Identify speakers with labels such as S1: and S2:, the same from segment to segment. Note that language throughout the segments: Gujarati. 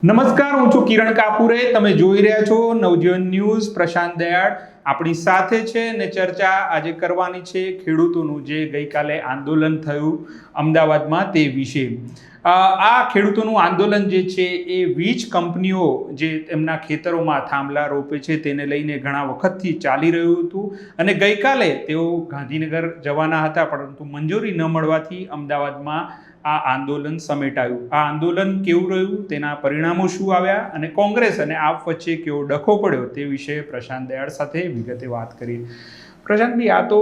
S1: નમસ્કાર, હું છું કિરણ કાપુરે. તમે જોઈ રહ્યા છો નવજીવન ન્યૂઝ. પ્રશાંત દયાળ આપણી સાથે છે ને ચર્ચા આજે કરવાની છે ખેડૂતોનું જે ગઈકાલે આંદોલન થયું અમદાવાદમાં તે વિશે. આ ખેડૂતોનું આંદોલન જે છે એ વીજ કંપનીઓ જે એમના ખેતરોમાં થાંભલા રોપે છે તેને લઈને ઘણા વખતથી ચાલી રહ્યું હતું અને ગઈકાલે તેઓ ગાંધીનગર જવાના હતા, પરંતુ મંજૂરી ન મળવાથી અમદાવાદમાં આ આંદોલન સમેટાયું. આ આંદોલન કેવું રહ્યું, તેના પરિણામો શું આવ્યા અને કોંગ્રેસ અને આપ વચ્ચે કેવો ડખો પડ્યો તે વિશે પ્રશાંત દયાળ સાથે વિગતે વાત કરી. પ્રશાંતભાઈ, આ તો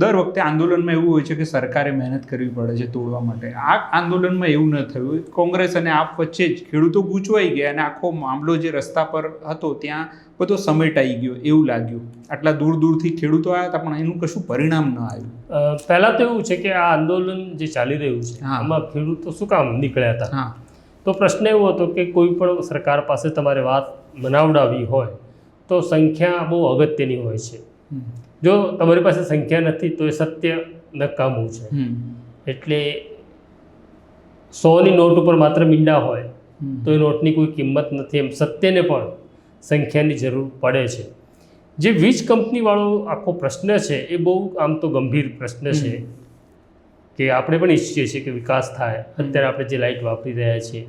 S1: દર વખતે આંદોલનમાં એવું હોય છે કે સરકારે મહેનત કરવી પડે છે તોડવા માટે. આ આંદોલનમાં એવું ન થયું. કોંગ્રેસ અને આપ વચ્ચે જ ખેડૂતો ગૂંચવાઈ ગયા અને આખો મામલો જે રસ્તા પર હતો ત્યાં બધો સમેટાઈ ગયો એવું લાગ્યું. આટલા દૂર દૂરથી ખેડૂતો આવ્યા હતા પણ એનું કશું પરિણામ ન આવ્યું.
S2: પહેલાં તો એવું છે કે આ આંદોલન જે ચાલી રહ્યું છે આમાં ખેડૂતો શું કામ નીકળ્યા હતા? તો પ્રશ્ન એવો હતો કે કોઈ પણ સરકાર પાસે તમારે વાત મનાવડાવી હોય તો સંખ્યા બહુ અગત્યની હોય છે. જો તમારી પાસે સંખ્યા નથી તો એ સત્ય નકામું છે. એટલે 100ની નોટ ઉપર માત્ર મીંડા હોય તો એ નોટની કોઈ કિંમત નથી. એમ સત્યને પણ સંખ્યાની જરૂર પડે છે. જે વીજ કંપનીવાળો આખો પ્રશ્ન છે એ બહુ આમ તો ગંભીર પ્રશ્ન છે કે આપણે પણ ઈચ્છીએ છીએ કે વિકાસ થાય. અત્યારે આપણે જે લાઇટ વાપરી રહ્યા છીએ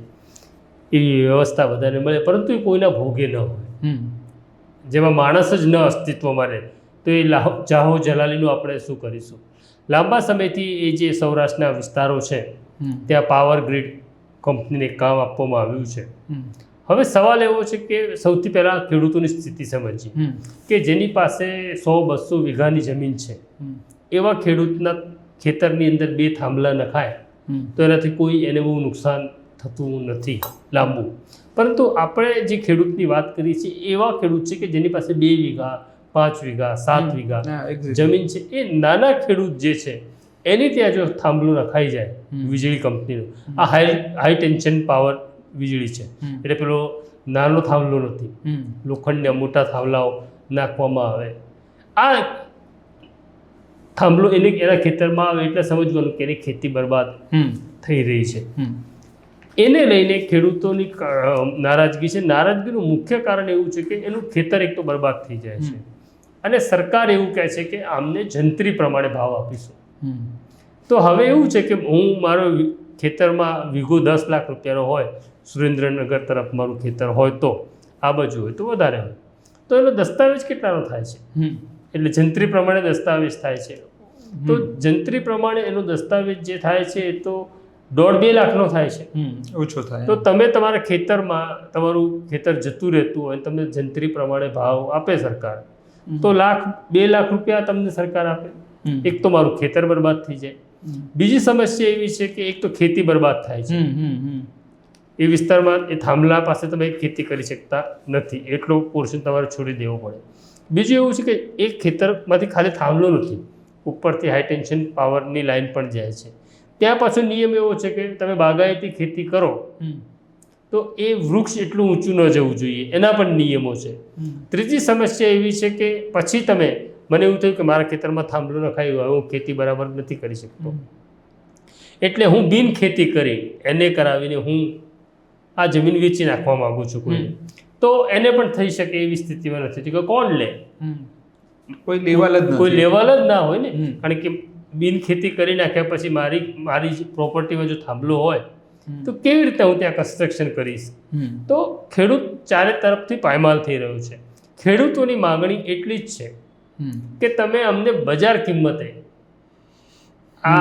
S2: એવી વ્યવસ્થા બધાને મળે, પરંતુ એ કોઈના ભોગે ન હોય. જેમાં માણસ જ ન અસ્તિત્વમાં રહે તો એ જાહો જલાલીનું આપણે શું કરીશું? લાંબા સમયથી એ જે સૌરાષ્ટ્રના વિસ્તારો છે ત્યાં પાવર ગ્રીડ કંપનીને કામ આપવામાં આવ્યું છે. હવે સવાલ એવો છે કે સૌથી પહેલાં ખેડૂતોની સ્થિતિ સમજી કે જેની પાસે 100-200 વીઘાની જમીન છે એવા ખેડૂતના ખેતરની અંદર 2 થાંભલા નખાય તો એનાથી કોઈ એને બહુ નુકસાન થતું નથી લાંબુ. પરંતુ આપણે જે ખેડૂતની વાત કરીએ છીએ એવા ખેડૂત છે કે જેની પાસે 2 વીઘા 5 વીઘા 7 વીઘા જમીન છે. એ નાના ખેડૂત જે છે એની ત્યાં જો થાંભલું નખાઈ જાય વીજળી કંપનીનું, આ હાઈ ટેન્શન પાવર વીજળી છે એટલે પેલો નાનો થાંભલો નથી, લોખંડના મોટા થાંભલાઓ નાખવામાં આવે. આ થાંભલો એના ખેતરમાં આવે એટલે સમજવાનું કે એની ખેતી બરબાદ થઈ રહી છે. એને લઈને ખેડૂતોની નારાજગી છે. નારાજગીનું મુખ્ય કારણ એવું છે કે એનું ખેતર એક તો બરબાદ થઈ જાય છે અને સરકાર એવું કહે છે કે આમને જંત્રી પ્રમાણે ભાવ આપીશું. તો હવે એવું છે કે હું મારો ખેતરમાં વીઘો 10 લાખ રૂપિયાનો હોય, સુરેન્દ્રનગર તરફ મારું ખેતર હોય તો આ બાજુ હોય તો વધારે હોય તો એનો દસ્તાવેજ કેટલાનો થાય છે? એટલે જંત્રી પ્રમાણે દસ્તાવેજ થાય છે. તો જંત્રી પ્રમાણે એનો દસ્તાવેજ જે થાય છે એ તો 1.5-2 લાખનો થાય છે,
S1: ઓછો થાય.
S2: તો તમે તમારા ખેતરમાં તમારું ખેતર જતું રહેતું હોય તમને જંત્રી પ્રમાણે ભાવ આપે સરકાર તો 1-2 લાખ રૂપિયા તમને સરકાર આપે. એક તો મારું ખેતર બરબાદ થઈ જાય. બીજી સમસ્યા એવી છે કે એક તો ખેતી બરબાદ થાય છે. એ વિસ્તારમાં એ થાંભલા પાસે તમે ખેતી કરી શકતા નથી, એટલો પોર્શન તમારે છોડી દેવો પડે. બીજું એવું છે કે એ ખેતરમાંથી ખાલી થાંભલો નથી, ઉપરથી હાઈ ટેન્શન પાવરની લાઈન પણ જાય છે. ત્યાં પાછો નિયમ એવો છે કે તમે બાગાયતી ખેતી કરો તો એ વૃક્ષ એટલું ઊંચું ન જવું જોઈએ, એના પણ નિયમો છે. ત્રીજી સમસ્યા એવી છે કે પછી તમે મને એવું થયું કે મારા ખેતરમાં થાંભલો નખાયું, હવે હું ખેતી બરાબર નથી કરી શકતો એટલે હું બિન ખેતી કરી એને કરાવીને હું આ જમીન વેચી નાખવા માગું છું કોઈને, તો એને પણ થઈ શકે એવી સ્થિતિમાં નથી કે કોણ લે? કોઈ લેવલ જ ના હોય ને. કારણ કે બિન ખેતી કરી નાખ્યા પછી મારી પ્રોપર્ટીમાં જો થાંભલો હોય તો કેવી રીતે હું ત્યાં કન્સ્ટ્રક્શન કરીશ? તો ખેડૂત ચારે તરફથી પાયમાલ થઈ રહ્યો છે. ખેડૂતોની માગણી એટલી જ છે કે તમે અમને બજાર કિંમતે આ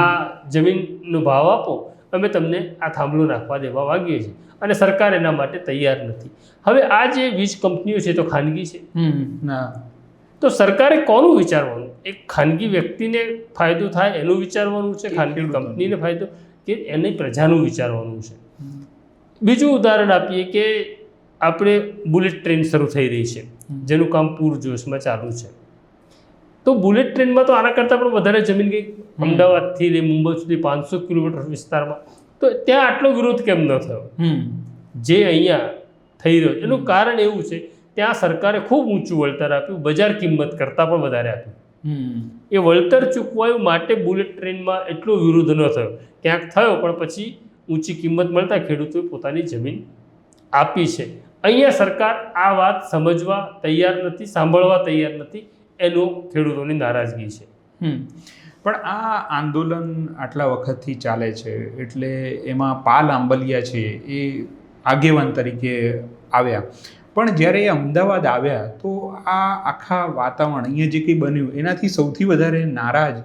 S2: જમીનનો ભાવ આપો, અમે તમને આ થાંભલો નાખવા દેવા માંગીએ છીએ અને સરકાર એના માટે તૈયાર નથી. હવે આ જે વીજ કંપનીઓ છે તો ખાનગી છે, તો સરકારે કોનું વિચારવાનું? એક ખાનગી વ્યક્તિને ફાયદો થાય એનું વિચારવાનું છે, ખાનગી કંપનીને ફાયદો કે એની પ્રજાનું વિચારવાનું છે. બીજું ઉદાહરણ આપીએ કે આપણે બુલેટ ટ્રેન શરૂ થઈ રહી છે જેનું કામ પૂરજોશમાં ચાલુ છે. તો બુલેટ ટ્રેનમાં તો આના કરતાં પણ વધારે જમીન ગઈ અમદાવાદથી લઈ મુંબઈ સુધી 500 કિલોમીટર વિસ્તારમાં. તો ત્યાં આટલો વિરોધ કેમ ન થયો જે અહીંયા થઈ રહ્યો? એનું કારણ એવું છે ત્યાં સરકારે ખૂબ ઊંચું વળતર આપ્યું, બજાર કિંમત કરતાં પણ વધારે આપ્યું. એ વળતર ચૂકવાયું માટે બુલેટ ટ્રેનમાં એટલો વિરોધ ન થયો. ક્યાંક થયો પણ પછી ઊંચી કિંમત મળતા ખેડૂતોએ પોતાની જમીન આપી છે. અહીંયા સરકાર આ વાત સમજવા તૈયાર નથી, સાંભળવા તૈયાર નથી. એનો ખેડૂતોની નારાજગી છે.
S1: પણ આ આંદોલન આટલા વખતથી ચાલે છે, એટલે એમાં પાલ આંબલિયા છે એ આગેવાન તરીકે આવ્યા, પણ જ્યારે એ અમદાવાદ આવ્યા તો આ આખા વાતાવરણ અહીંયા જે કંઈ બન્યું એનાથી સૌથી વધારે નારાજ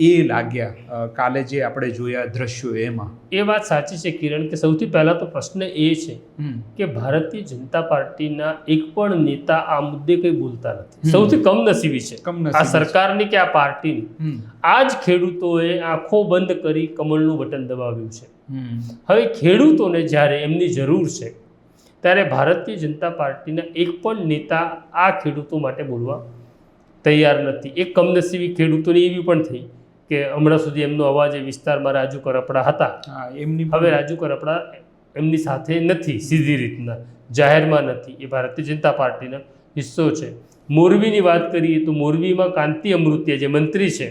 S1: એ લાગ્યા કાલે જે આપણે જોયા દ્રશ્યો એમાં.
S2: એ વાત સાચી છે કિરણ, કે સૌથી પહેલાં તો પ્રશ્ન એ છે કે ભારતીય જનતા પાર્ટીના એક પણ નેતા આ મુદ્દે કંઈ બોલતા નથી. સૌથી કમનસીબી છે આ સરકારની કે આ પાર્ટીની. આ જ ખેડૂતોએ આંખો બંધ કરી કમળનું બટન દબાવ્યું છે. હવે ખેડૂતોને જ્યારે એમની જરૂર છે ત્યારે ભારતીય જનતા પાર્ટીના એક પણ નેતા આ ખેડૂતો માટે બોલવા તૈયાર નથી. એક કમનસીબી ખેડૂતોની એવી પણ થઈ કે હમણાં સુધી એમનો અવાજ એ વિસ્તારમાં રાજુ કરપડા હતા, હવે રાજુ કરપડા એમની સાથે નથી, સીધી રીતના જાહેરમાં નથી. એ ભારતીય જનતા પાર્ટીનો હિસ્સો છે. મોરબીની વાત કરીએ તો મોરબીમાં કાંતિ અમૃતિયા જે મંત્રી છે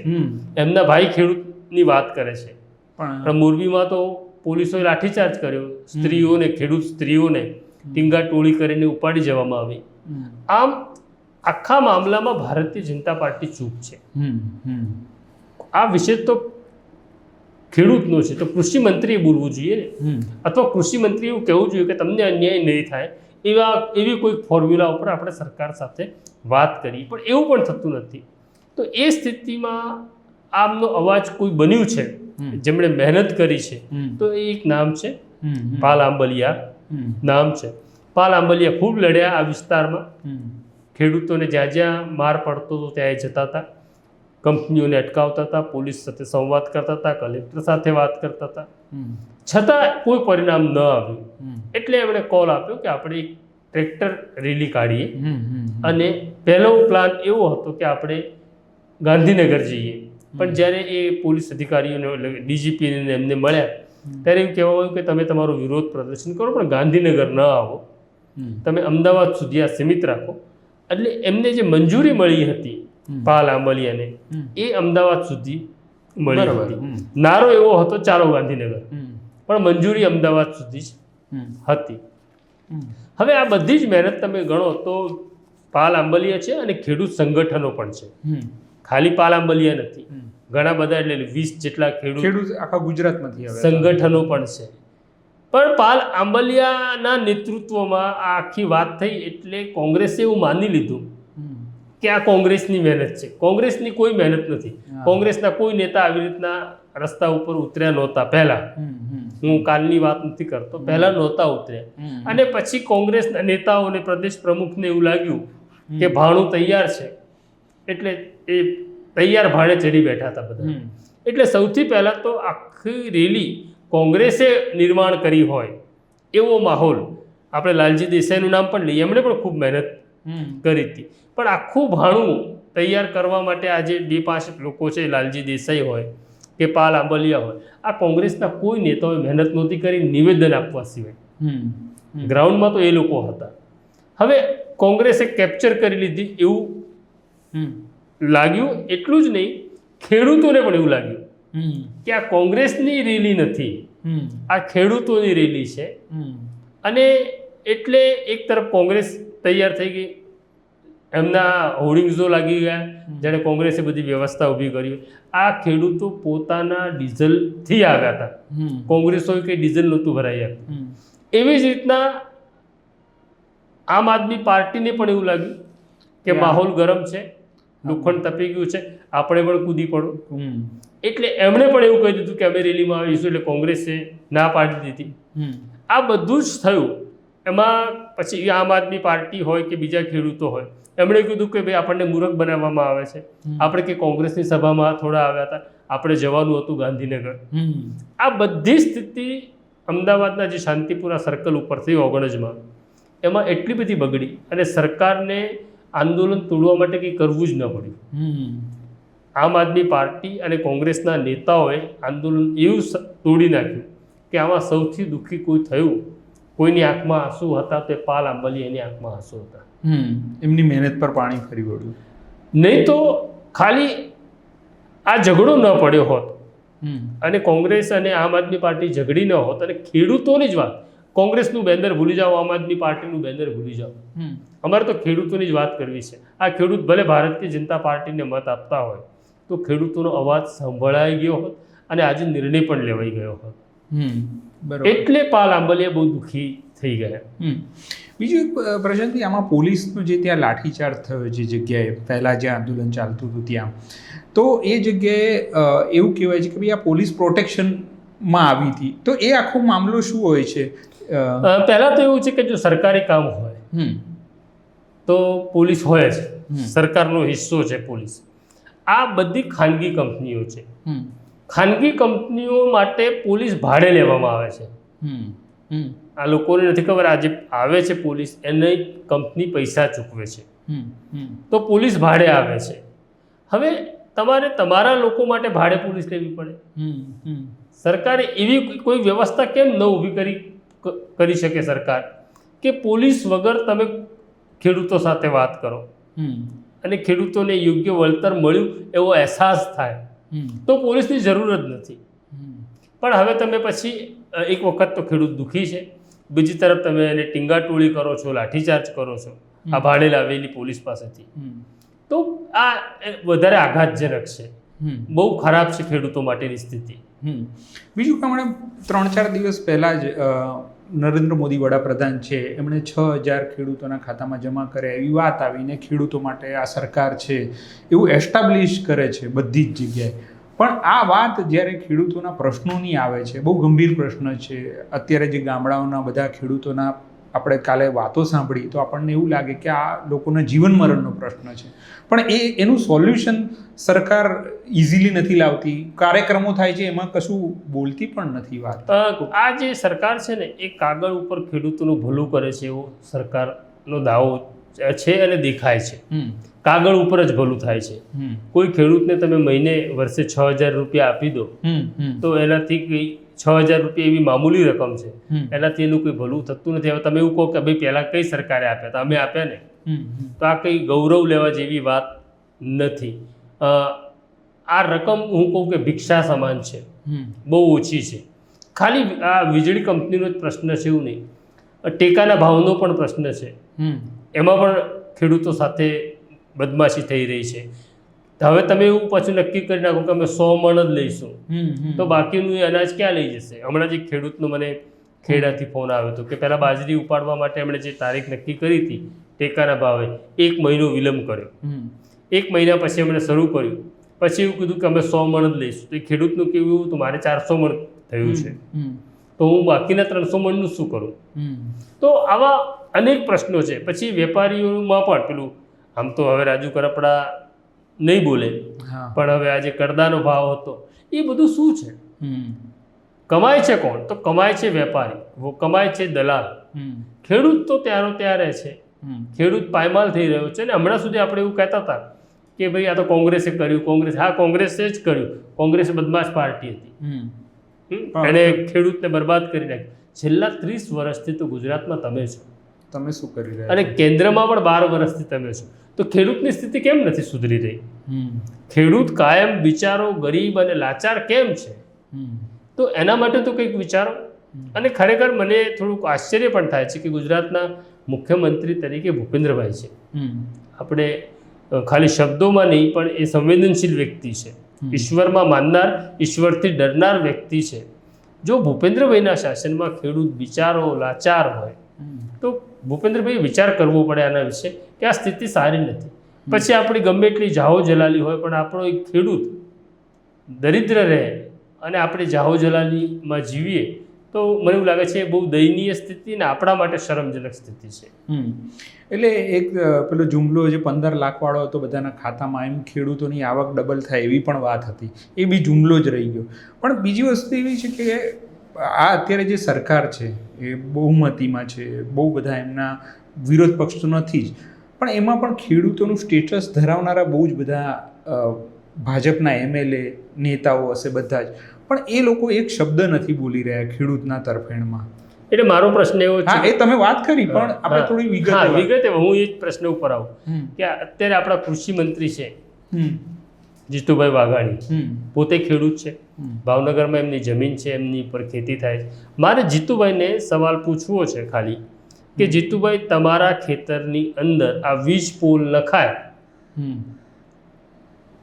S2: એમના ભાઈ ખેડૂતની વાત કરે છે, પણ મોરબીમાં તો પોલીસોએ લાઠીચાર્જ કર્યો, સ્ત્રીઓને, ખેડૂત સ્ત્રીઓને ટીંગા ટોળી કરીને ઉપાડી જવામાં આવી. આમ આખા મામલામાં ભારતીય જનતા પાર્ટી ચૂપ છે. આ વિષય તો ખેડૂતનો છે, તો કૃષિ મંત્રીએ બોલવું જોઈએ ને, અથવા કૃષિ મંત્રીએ એવું કહેવું જોઈએ કે તમને અન્યાય નહીં થાય એવી કોઈ ફોર્મ્યુલા ઉપર આપણે સરકાર સાથે વાત કરીએ, પણ એવું પણ થતું નથી. તો એ સ્થિતિમાં આમનો અવાજ કોઈ બન્યું છે જેમણે મહેનત કરી છે, તો એ એક નામ છે પાલ આંબલિયા નામ છે. પાલ આંબલિયા ખૂબ લડ્યા આ વિસ્તારમાં. ખેડૂતોને જ્યાં જ્યાં માર પડતો હતો ત્યાં જતા હતા, કંપનીઓને અટકાવતા હતા, પોલીસ સાથે સંવાદ કરતા હતા, કલેક્ટર સાથે વાત કરતા હતા, છતાં કોઈ પરિણામ ન આવ્યું. એટલે એમણે કોલ આપ્યો કે આપણે એક ટ્રેક્ટર રેલી કાઢીએ, અને પહેલો પ્લાન એવો હતો કે આપણે ગાંધીનગર જઈએ. પણ જ્યારે એ પોલીસ અધિકારીઓને, ડીજીપીને એમને મળ્યા ત્યારે એવું કહેવામાં આવ્યું કે તમે તમારું વિરોધ પ્રદર્શન કરો, પણ ગાંધીનગર ન આવો, તમે અમદાવાદ સુધી આ સીમિત રાખો. એટલે એમને જે મંજૂરી મળી હતી પાલ આંબલિયાને એ અમદાવાદ સુધી મળી હતી. નારો એવો હતો ચાલો ગાંધીનગર, પણ મંજૂરી અમદાવાદ સુધી જ હતી. હવે આ બધી જ મહેનત તમે ગણો તો પાલ આંબલિયા છે અને ખેડૂત સંગઠનો પણ છે. ખાલી પાલ આંબલિયા નથી, ઘણા બધા એટલે 20 જેટલા ખેડૂત
S1: આખા ગુજરાતમાંથી
S2: સંગઠનો પણ છે. પણ પાલ આંબલિયાના નેતૃત્વમાં આ આખી વાત થઈ એટલે કોંગ્રેસે એવું માની લીધું કે આ કોંગ્રેસની મહેનત છે. કોંગ્રેસની કોઈ મહેનત નથી. કોંગ્રેસના કોઈ નેતા આવી રીતના રસ્તા ઉપર ઉતર્યા નહોતા પહેલા. હું કાલની વાત નથી કરતો, પહેલા નહોતા ઉતર્યા. અને પછી કોંગ્રેસના નેતાઓને, પ્રદેશ પ્રમુખને એવું લાગ્યું કે ભાણું તૈયાર છે, એટલે એ તૈયાર ભાડે ચડી બેઠા હતા બધા. એટલે સૌથી પહેલાં તો આખી રેલી કોંગ્રેસે નિર્માણ કરી હોય એવો માહોલ. આપણે લાલજી દેસાઈનું નામ પણ લઈએ, એમણે પણ ખૂબ મહેનત કરી હતી. પણ આખું ભાણું તૈયાર કરવા માટે આજે 2-5 લોકો છે, લાલજી દેસાઈ હોય કે પાલ આંબલિયા હોય, આ કોંગ્રેસના કોઈ નેતાઓએ મહેનત નહોતી કરી નિવેદન આપવા સિવાય. ગ્રાઉન્ડમાં તો એ લોકો હતા. હવે કોંગ્રેસે કેપ્ચર કરી લીધી એવું લાગ્યું. એટલું જ નહીં, ખેડૂતોને પણ એવું લાગ્યું કે આ કોંગ્રેસની રેલી નથી, આ ખેડૂતોની રેલી છે. અને એટલે એક તરફ કોંગ્રેસ તૈયાર થઈ ગઈ, એમના હોર્ડિંગ્સો લાગી ગયા, જેણે કોંગ્રેસે બધી વ્યવસ્થા ઊભી કરી. આ ખેડૂતો પોતાના ડીઝલથી આવ્યા હતા, કોંગ્રેસોએ કંઈ ડીઝલ નહોતું ભરાઈ આવ્યું. એવી જ રીતના આમ આદમી પાર્ટીને પણ એવું લાગ્યું કે માહોલ ગરમ છે, લોખંડ તપી ગયું છે, આપણે પણ કૂદી પડો. એટલે એમણે પણ એવું કહી દીધું કે અમે રેલીમાં આવીશું, એટલે કોંગ્રેસે ના પાડી દીધી. આ બધું જ થયું. એમાં પછી આમ આદમી પાર્ટી હોય કે બીજા ખેડૂતો હોય, એમણે કીધું કે ભાઈ આપણને મૂર્ખ બનાવવામાં આવે છે, આપણે કે કોંગ્રેસની સભામાં થોડા આવ્યા હતા, આપણે જવાનું હતું ગાંધીનગર. આ બધી સ્થિતિ અમદાવાદના જે શાંતિપુરા સર્કલ ઉપર થઈ ઓગણજમાં, એમાં એટલી બધી બગડી અને સરકારને આંદોલન તોડવા માટે કંઈ કરવું જ ન પડ્યું. આમ આદમી પાર્ટી અને કોંગ્રેસના નેતાઓએ આંદોલન એવું તોડી નાખ્યું કે આમાં સૌથી દુઃખી કોઈ થયું, કોઈની આંખમાં આંસુ હતા તો પાલ આંબલિયાની આંખમાં આંસુ હતા.
S1: એમની મહેનત પર પાણી ફરી વળ્યું.
S2: નહીં તો ખાલી આ ઝઘડો ન પડ્યો હોત અને કોંગ્રેસ અને આમ આદમી પાર્ટી ઝઘડી ન હોત અને ખેડૂતોની જ વાત, કોંગ્રેસનું બેનર ભૂલી જાઓ, આમ આદમી પાર્ટીનું બેનર ભૂલી જાઓ. અમારે તો ખેડૂતોની જ વાત કરવી છે. આ ખેડૂત ભલે ભારતીય જનતા પાર્ટીને મત આપતા હોય તો ખેડૂતોનો અવાજ સંભળાઈ ગયો હોત અને આજે નિર્ણય પણ લેવાઈ ગયો હોત. એટલે પાલ આંબલિયા બહુ દુઃખી થઈ ગયા.
S1: બીજું એક પ્રશાંતજી, આમાં પોલીસનો જે ત્યાં લાઠીચાર્જ થયો જે જગ્યાએ પહેલાં જે આંદોલન ચાલતું હતું ત્યાં, તો એ જગ્યાએ એવું કહેવાય છે કે ભાઈ આ પોલીસ પ્રોટેક્શનમાં આવી હતી. તો એ આખો મામલો શું હોય છે?
S2: પહેલાં તો એવું છે કે જો સરકારી કામ હોય તો પોલીસ હોય જ, સરકારનો હિસ્સો છે પોલીસ. આ બધી ખાનગી કંપનીઓ છે. ખાનગી કંપનીઓ માટે પોલીસ ભાડે લેવામાં આવે છે. આ લોકોને નથી ખબર, આજે આવે છે પોલીસ એને કંપની પૈસા ચૂકવે છે, તો પોલીસ ભાડે આવે છે. હવે તમારે તમારા લોકો માટે ભાડે પોલીસ લેવી પડે. સરકારે એવી કોઈ વ્યવસ્થા કેમ ન ઊભી કરી શકે સરકાર કે પોલીસ વગર તમે ખેડૂતો સાથે વાત કરો અને ખેડૂતોને યોગ્ય વળતર મળ્યું એવો અહેસાસ થાય તો પોલીસની જરૂર જ નથી. પણ હવે તમે પછી એક વખત તો ખેડૂત દુઃખી છે, બીજી તરફ તમે એને ટીંગાટોળી કરો છો, લાઠીચાર્જ કરો છો આ ભાડે લાવેલી પોલીસ પાસેથી, તો આ વધારે આઘાતજનક છે. બહુ ખરાબ છે ખેડૂતો માટેની સ્થિતિ.
S1: બીજું કે હમણાં 3-4 દિવસ પહેલાં જ નરેન્દ્ર મોદી વડાપ્રધાન છે, એમણે 6,000 ખેડૂતોના ખાતામાં જમા કર્યા એવી વાત આવીને ખેડૂતો માટે આ સરકાર છે એવું એસ્ટાબ્લિશ કરે છે બધી જ જગ્યાએ. પણ આ વાત જ્યારે ખેડૂતોના પ્રશ્નોની આવે છે, બહુ ગંભીર પ્રશ્ન છે. અત્યારે જે ગામડાઓના બધા ખેડૂતોના આપણે કાલે વાતો સાંભળી તો આપણને એવું લાગે કે આ લોકોના જીવન મરણનો પ્રશ્ન છે, પણ એનું સોલ્યુશન સરકાર ઇઝીલી નથી લાવતી. કાર્યક્રમો થાય છે એમાં કશું બોલતી પણ નથી વાત.
S2: આ જે સરકાર છે ને એ કાગળ ઉપર ખેડૂતોનું ભલું કરે છે એવો સરકારનો દાવો છે અને દેખાય છે. કાગળ ઉપર જ ભલું થાય છે. કોઈ ખેડૂતને તમે મહિને વર્ષે 6,000 રૂપિયા આપી દો તો એનાથી કંઈ 6,000 રૂપિયા એવી મામૂલી રકમ છે, એનાથી એનું કોઈ ભલું થતું નથી. હવે તમે એવું કહો કે ભાઈ પહેલાં કઈ સરકારે આપ્યા હતા, અમે આપ્યા ને, તો આ કંઈ ગૌરવ લેવા જેવી વાત નથી. આ રકમ હું કહું કે ભિક્ષા સમાન છે, બહુ ઓછી છે. ખાલી આ વીજળી કંપનીનો જ પ્રશ્ન છે એવું નહીં, ટેકાના ભાવનો પણ પ્રશ્ન છે. એમાં પણ ખેડૂતો સાથે બદમાશી થઈ રહી છે. હવે તમે એવું પાછું નક્કી કરી નાખો કે અમે 100 મણ જ લઈશું, તો બાકીનું એ અનાજ ક્યાં લઈ જશે? હમણાં જે ખેડૂતનો મને ખેડાથી ફોન આવ્યો હતો કે પહેલાં બાજરી ઉપાડવા માટે એમણે જે તારીખ નક્કી કરી હતી ટેકાના ભાવે 1 મહિનો વિલંબ કર્યો. 1 મહિના પછી એમણે શરૂ કર્યું, પછી એવું કીધું કે અમે 100 મણ જ લઈશું. તો એ ખેડૂતનું કેવું એવું તો મારે 400 મણ થયું છે, તો હું બાકીના 300 મણનું શું કરું? તો આવા અનેક પ્રશ્નો છે. પછી વેપારીઓમાં પણ પેલું, આમ તો હવે રાજુ કરપડા નહીં બોલે, પણ હવે આજે કરદાનો ભાવ હતો એ બધું શું છે? કમાય છે કોણ? તો કમાય છે વેપારી, કમાય છે દલાલ. ખેડૂત તો ત્યારો ત્યારે છે. ખેડૂત પાયમાલ થઈ રહ્યો છે. ને હમણાં સુધી આપણે એવું કહેતા હતા કે ભાઈ આ તો કોંગ્રેસે કર્યું, કોંગ્રેસે જ કર્યું. કોંગ્રેસ બદમાશ પાર્ટી હતી, એને ખેડૂતને બરબાદ કરી નાખ્યું. છેલ્લા 30 વર્ષથી તો ગુજરાતમાં તમે છો,
S1: તમે શું કરી રહ્યા
S2: અને કેન્દ્રમાં પણ 12 વર્ષથી તમે છો. તો ખેડૂતની સ્થિતિ કેમ નથી સુધરી રહી? ખેડૂત કાયમ બિચારો ગરીબ અને લાચાર કેમ છે? તો એના માટે તો કંઈક વિચારો. અને ખરેખર મને થોડુંક આશ્ચર્ય પણ થાય છે કે ગુજરાતના મુખ્યમંત્રી તરીકે ભૂપેન્દ્રભાઈ છે. આપણે ખાલી શબ્દોમાં નહીં પણ એ સંવેદનશીલ વ્યક્તિ છે, ઈશ્વરમાં માનનાર, ઈશ્વરથી ડરનાર વ્યક્તિ છે. જો ભૂપેન્દ્રભાઈના શાસનમાં ખેડૂત બિચારો લાચાર હોય તો ભૂપેન્દ્રભાઈ વિચાર કરવો પડે આના વિશે કે આ સ્થિતિ સારી નથી. પછી આપણી ગમે એટલી જાહો જલાલી હોય પણ આપણો એક ખેડૂત દરિદ્ર રહે અને આપણે જાહો જલાલીમાં જીવીએ તો મને એવું લાગે છે બહુ દયનીય સ્થિતિ ને આપણા માટે શરમજનક સ્થિતિ છે.
S1: એટલે એક પેલો જુમલો જે 15 લાખ વાળો હતો બધાના ખાતામાં, એમ ખેડૂતોની આવક ડબલ થાય એવી પણ વાત હતી, એ બી જુમલો જ રહી ગયો. પણ બીજી વસ્તુ એવી છે કે આ અત્યારે જે સરકાર છે એ બહુમતીમાં છે, બહુ બધા એમના વિરોધ પક્ષ તો નથી જ, પણ એમાં પણ ખેડૂતોનું સ્ટેટસ ધરાવનારા બહુ જ બધા ભાજપના MLA નેતાઓ હશે બધા જ, પણ એ લોકો એક શબ્દ નથી બોલી રહ્યા ખેડૂતના તરફેણમાં.
S2: એટલે મારો પ્રશ્ન એવો છે,
S1: એ તમે વાત કરી પણ આપણે થોડી વિગતે
S2: હું એ જ પ્રશ્ન ઉપર આવું કે અત્યારે આપણા કૃષિ મંત્રી છે, જીતુભાઈ વાઘાણી પોતે ખેડૂત છે,
S1: હમ.
S2: ભાવનગરમાં એમની જમીન છે, એમની પર ખેતી થાય છે. મારે જીતુભાઈને સવાલ પૂછવો છે ખાલી કે જીતુભાઈ, તમારા ખેતરની અંદર આ વીજ પોલ નખાય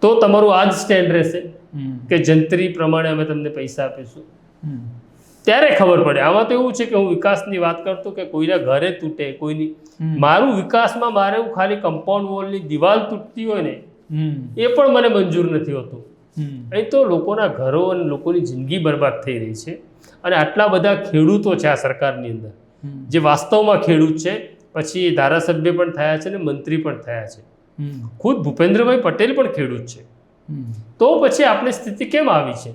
S2: તો તમારું આ જ સ્ટેન્ડ રહેશે કે જંત્રી પ્રમાણે અમે તમને પૈસા આપીશું? ત્યારે ખબર પડે. આમાં તો એવું છે કે હું વિકાસની વાત કરતો કે કોઈના ઘરે તૂટે, કોઈની મારું વિકાસમાં મારે એવું ખાલી કમ્પાઉન્ડ વોલની દિવાલ તૂટતી હોય ને એ પણ મને મંજૂર નથી હોતું. અહીં તો લોકોના ઘરો અને લોકોની જિંદગી બરબાદ થઈ રહી છે. અને આટલા બધા ખેડૂતો છે આ સરકારની અંદર જે વાસ્તવમાં ખેડૂત છે, પછી ધારાસભ્ય પણ થયા છે ને મંત્રી પણ થયા છે. ખુદ ભૂપેન્દ્રભાઈ પટેલ પણ ખેડૂત છે. તો પછી આપણી સ્થિતિ કેમ આવી છે?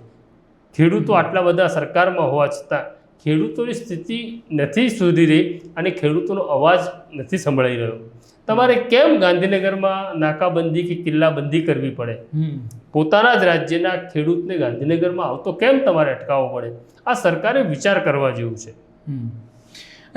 S2: ખેડૂતો આટલા બધા સરકારમાં હોવા છતાં ખેડૂતોની સ્થિતિ નથી સુધરી રહી અને ખેડૂતોનો અવાજ નથી સંભળાઈ રહ્યો. તમારે કેમ ગાંધીનગરમાં નાકાબંધી કે કિલ્લાબંધી કરવી પડે? પોતાના જ રાજ્યના ખેડૂતને ગાંધીનગરમાં આવતો કેમ તમારે અટકાવવો પડે? આ સરકારે વિચાર કરવા જેવું છે.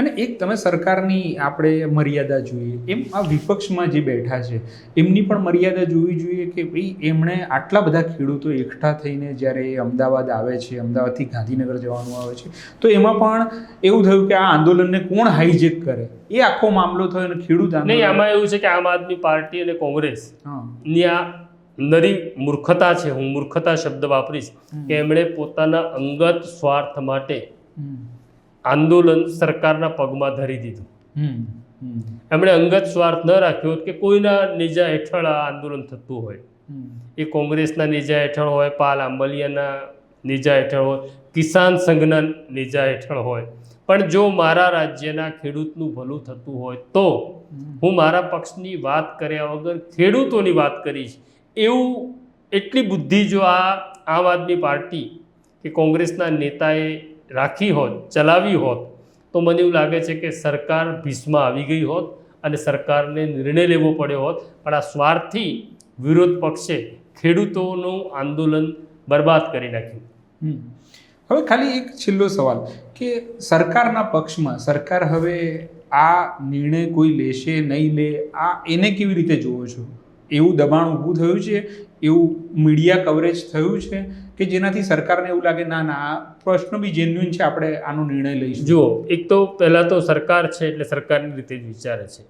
S1: અને એક તમે સરકારની આપણે મર્યાદા જોઈએ, એમ આ વિપક્ષમાં જે બેઠા છે એમની પણ મર્યાદા જોવી જોઈએ કે ભાઈ એમણે આટલા બધા ખેડૂતો એકઠા થઈને જ્યારે અમદાવાદ આવે છે, અમદાવાદથી ગાંધીનગર જવાનું આવે છે, તો એમાં પણ એવું થયું કે આ આંદોલનને કોણ હાઈજેક કરે, એ આખો મામલો થયો અને ખેડૂત
S2: નહીં. આમાં એવું છે કે આમ આદમી પાર્ટી અને કોંગ્રેસ ની આ નરી મૂર્ખતા છે. હું મૂર્ખતા શબ્દ વાપરીશ કે એમણે પોતાના અંગત સ્વાર્થ માટે આંદોલન સરકારના પગમાં ધરી દીધું. એમણે અંગત સ્વાર્થ ન રાખ્યો કે કોઈના નેજા હેઠળ આ આંદોલન થતું હોય, એ કોંગ્રેસના નેજા હેઠળ હોય, પાલ આંબલિયાના નેજા હેઠળ હોય, કિસાન સંઘના નેજા હેઠળ હોય, પણ જો મારા રાજ્યના ખેડૂતનું ભલું થતું હોય તો હું મારા પક્ષની વાત કર્યા વગર ખેડૂતોની વાત કરીશ. એવું એટલી બુદ્ધિ જો આ આમ આદમી પાર્ટી કે કોંગ્રેસના નેતાએ રાખી હોત, ચલાવી હોત, તો મને એવું લાગે છે કે સરકાર ભીસમાં આવી ગઈ હોત અને સરકારને નિર્ણય લેવો પડ્યો હોત. પણ આ સ્વાર્થી વિરોધ પક્ષે ખેડૂતોનું આંદોલન બરબાદ કરી નાખ્યું.
S1: હવે ખાલી એક છેલ્લો સવાલ કે સરકારના પક્ષમાં સરકાર હવે આ નિર્ણય કોઈ લેશે નહીં લે, આ એને કેવી રીતે જુઓ છો? એવું દબાણ ઊભું થયું છે, એવું મીડિયા કવરેજ થયું છે કે જેનાથી સરકારને એવું લાગે ના ના આ પ્રશ્ન બી જેન્યુઇન છે, આપણે આનો નિર્ણય લઈશું?
S2: જુઓ, એક તો પહેલાં તો સરકાર છે એટલે સરકારની રીતે જ વિચારે છે.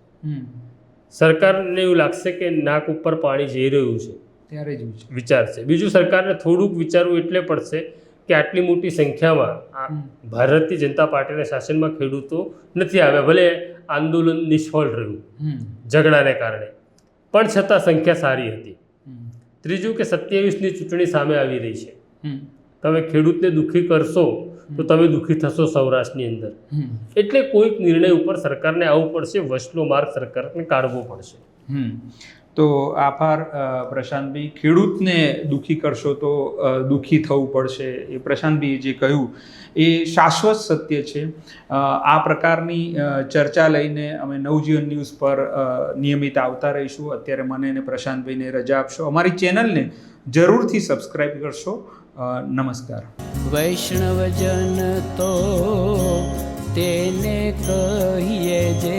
S2: સરકારને એવું લાગશે કે નાક ઉપર પાણી જઈ રહ્યું છે
S1: ત્યારે જ
S2: વિચારશે. બીજું, સરકારને થોડુંક વિચારવું એટલે પડશે કે આટલી મોટી સંખ્યામાં ભારતીય જનતા પાર્ટીના શાસનમાં ખેડૂતો નથી આવ્યા. ભલે આંદોલન નિષ્ફળ રહ્યું ઝઘડાને કારણે, પણ છતાં સંખ્યા સારી હતી. ત્રીજું કે 27ની ચૂંટણી સામે આવી રહી છે. તમે ખેડૂતને દુઃખી કરશો તો તમે દુઃખી થશો સૌરાષ્ટ્રની અંદર. એટલે કોઈક નિર્ણય ઉપર સરકારને આવવું પડશે, વચલો માર્ગ સરકારને કાઢવો પડશે.
S1: તો આભાર પ્રશાંતભાઈ. ખેડૂતને દુઃખી કરશો તો દુઃખી થવું પડશે, એ પ્રશાંતભાઈએ જે કહ્યું એ શાશ્વત સત્ય છે. આ પ્રકારની ચર્ચા લઈને અમે નવજીવન ન્યૂઝ પર નિયમિત આવતા રહીશું. અત્યારે મને અને પ્રશાંતભાઈને રજા આપશો. અમારી ચેનલને જરૂરથી સબસ્ક્રાઈબ કરશો. નમસ્કાર.
S3: વૈષ્ણવજન તો તેને કહીએ જે